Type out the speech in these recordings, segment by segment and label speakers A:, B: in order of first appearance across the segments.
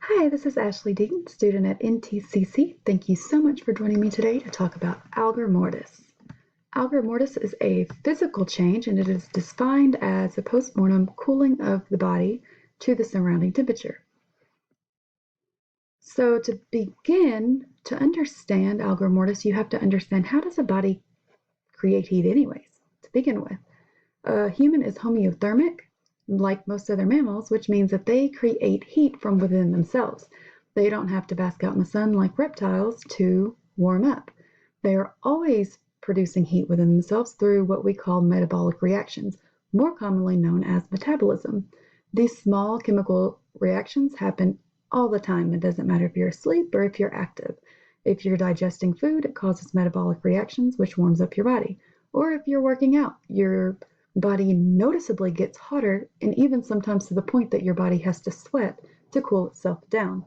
A: Hi, this is Ashley Deaton, student at NTCC. Thank you so much for joining me today to talk about Algor Mortis. Algor Mortis is a physical change and it is defined as a postmortem cooling of the body to the surrounding temperature. So to begin to understand Algor Mortis, you have to understand how does a body create heat anyways, to begin with. A human is homeothermic, like most other mammals, which means that they create heat from within themselves. They don't have to bask out in the sun like reptiles to warm up. They are always producing heat within themselves through what we call metabolic reactions, more commonly known as metabolism. These small chemical reactions happen all the time. It doesn't matter if you're asleep or if you're active. If you're digesting food, it causes metabolic reactions, which warms up your body. Or if you're working out, your body noticeably gets hotter, and even sometimes to the point that your body has to sweat to cool itself down.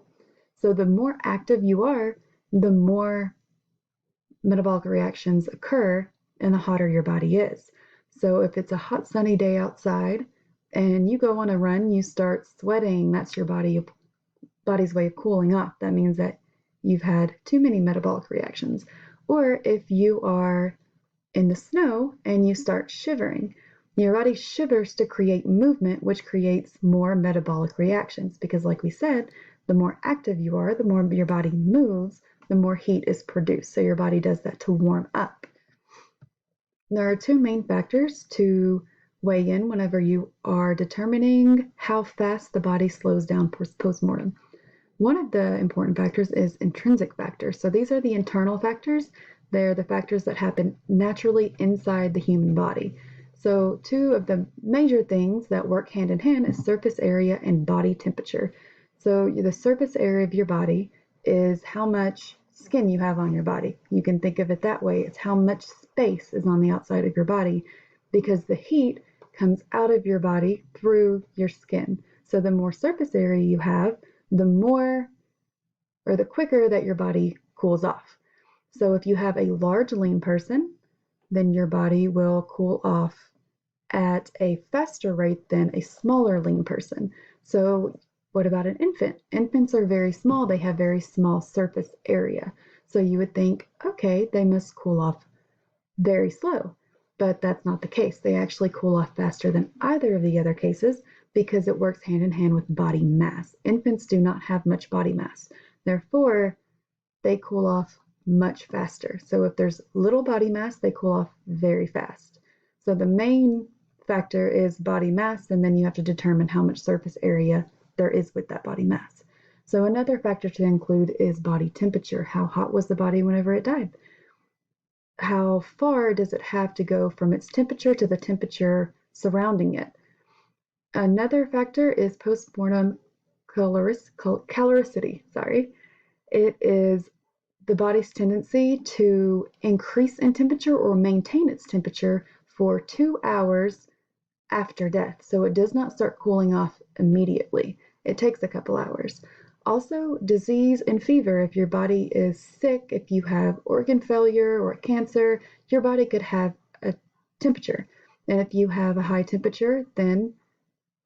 A: So the more active you are, the more metabolic reactions occur and the hotter your body is. So if it's a hot sunny day outside and you go on a run, you start sweating, that's your body's way of cooling off. That means that you've had too many metabolic reactions. Or if you are in the snow and you start shivering, your body shivers to create movement, which creates more metabolic reactions because, like we said, the more active you are, the more your body moves, the more heat is produced. So your body does that to warm up. There are two main factors to weigh in whenever you are determining how fast the body slows down post-mortem. One of the important factors is intrinsic factors. So these are the internal factors. They're the factors that happen naturally inside the human body. So two of the major things that work hand in hand is surface area and body temperature. So the surface area of your body is how much skin you have on your body. You can think of it that way. It's how much space is on the outside of your body because the heat comes out of your body through your skin. So the more surface area you have, the more or the quicker that your body cools off. So if you have a large lean person, then your body will cool off at a faster rate than a smaller lean person. So what about an infant? Infants are very small. They have very small surface area. So you would think, okay, they must cool off very slow. But that's not the case. They actually cool off faster than either of the other cases because it works hand in hand with body mass. Infants do not have much body mass. Therefore, they cool off much faster. So if there's little body mass, they cool off very fast. So the main factor is body mass, and then you have to determine how much surface area there is with that body mass. So another factor to include is body temperature. How hot was the body whenever it died? How far does it have to go from its temperature to the temperature surrounding it? Another factor is postmortem caloricity. It is the body's tendency to increase in temperature or maintain its temperature for 2 hours after death. So it does not start cooling off immediately. It takes a couple hours. Also, disease and fever. If your body is sick, if you have organ failure or cancer, your body could have a temperature. And if you have a high temperature, then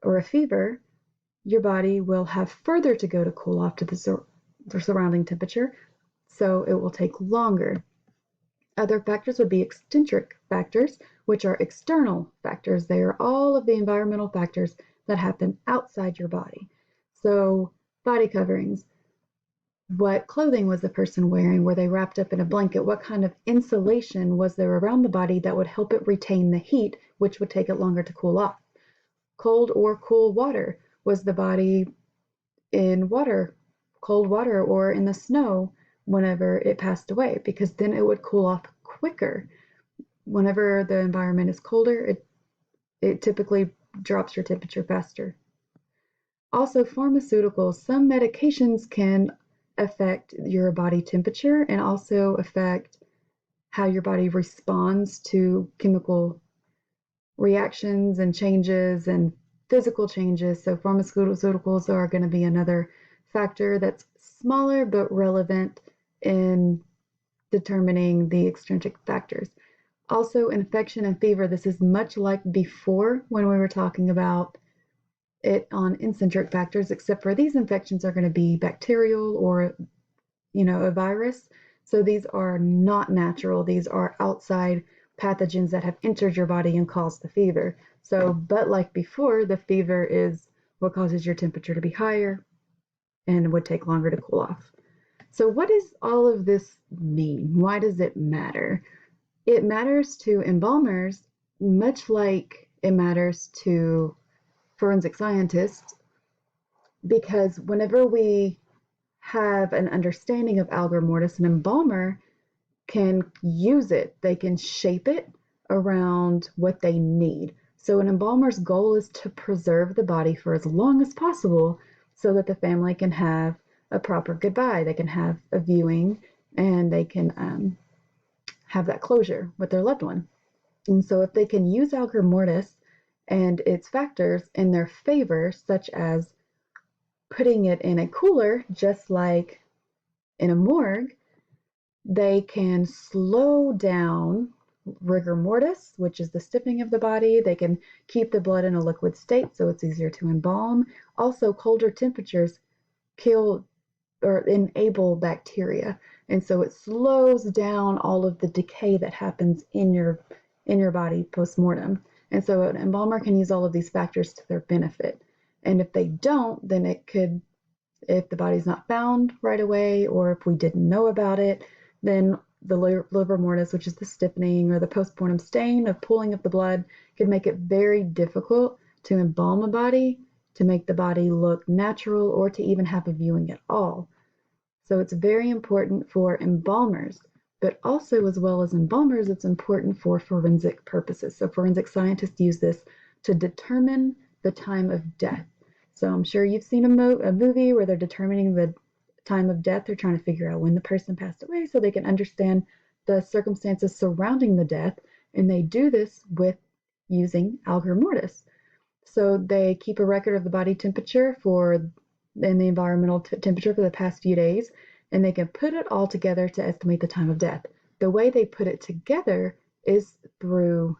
A: or a fever, your body will have further to go to cool off to the surrounding temperature, so it will take longer. Other factors would be eccentric factors, which are external factors. They are all of the environmental factors that happen outside your body. So body coverings, what clothing was the person wearing? Were they wrapped up in a blanket? What kind of insulation was there around the body that would help it retain the heat, which would take it longer to cool off? Cold or cool water. Was the body in water, cold water, or in the snow whenever it passed away? Because then it would cool off quicker. Whenever the environment is colder, it typically drops your temperature faster. Also, pharmaceuticals. Some medications can affect your body temperature and also affect how your body responds to chemical reactions and changes and physical changes. So pharmaceuticals are going to be another factor that's smaller but relevant in determining the extrinsic factors. Also, infection and fever. This is much like before when we were talking about it on eccentric factors, except for these infections are going to be bacterial or, a virus. So these are not natural. These are outside pathogens that have entered your body and caused the fever. So, but like before, the fever is what causes your temperature to be higher and would take longer to cool off. So what does all of this mean? Why does it matter? It matters to embalmers much like it matters to forensic scientists, because whenever we have an understanding of Algor mortis, an embalmer can use it. They can shape it around what they need. So an embalmer's goal is to preserve the body for as long as possible so that the family can have a proper goodbye. They can have a viewing and they can have that closure with their loved one. And so if they can use Algor mortis and its factors in their favor, such as putting it in a cooler, just like in a morgue, they can slow down rigor mortis, which is the stiffening of the body. They can keep the blood in a liquid state so it's easier to embalm. Also, colder temperatures kill or enable bacteria, and so it slows down all of the decay that happens in your body post-mortem. And so an embalmer can use all of these factors to their benefit. And if they don't, then it could, if the body's not found right away, or if we didn't know about it, then the liver mortis, which is the stiffening or the postmortem stain of pooling of the blood, could make it very difficult to embalm a body, to make the body look natural, or to even have a viewing at all. So it's very important for embalmers, but also as well as embalmers, it's important for forensic purposes. So forensic scientists use this to determine the time of death. So I'm sure you've seen a movie where they're determining the time of death. They're trying to figure out when the person passed away so they can understand the circumstances surrounding the death. And they do this with using Algor mortis. So they keep a record of the body temperature and the environmental temperature for the past few days, and they can put it all together to estimate the time of death. The way they put it together is through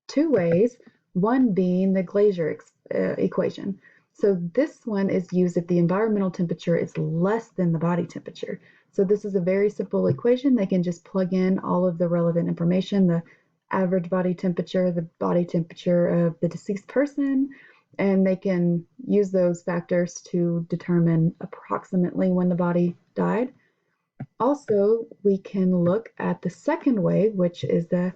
A: two ways, one being the glazier equation. So this one is used if the environmental temperature is less than the body temperature. So this is a very simple equation. They can just plug in all of the relevant information, the average body temperature, the body temperature of the deceased person, and they can use those factors to determine approximately when the body died. Also, we can look at the second way, which is the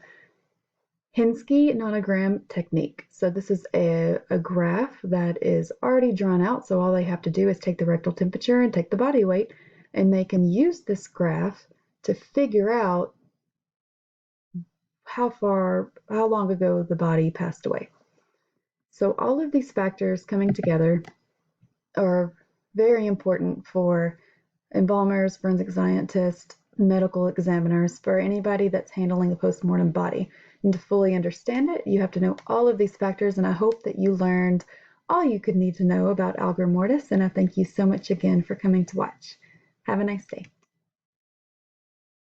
A: hinsky nanogram technique. So this is a graph that is already drawn out. So all they have to do is take the rectal temperature and take the body weight, and they can use this graph to figure out how long ago the body passed away. So all of these factors coming together are very important for embalmers, forensic scientists, medical examiners, for anybody that's handling a postmortem body. And to fully understand it, you have to know all of these factors, and I hope that you learned all you could need to know about Algor mortis, and I thank you so much again for coming to watch. Have a nice day.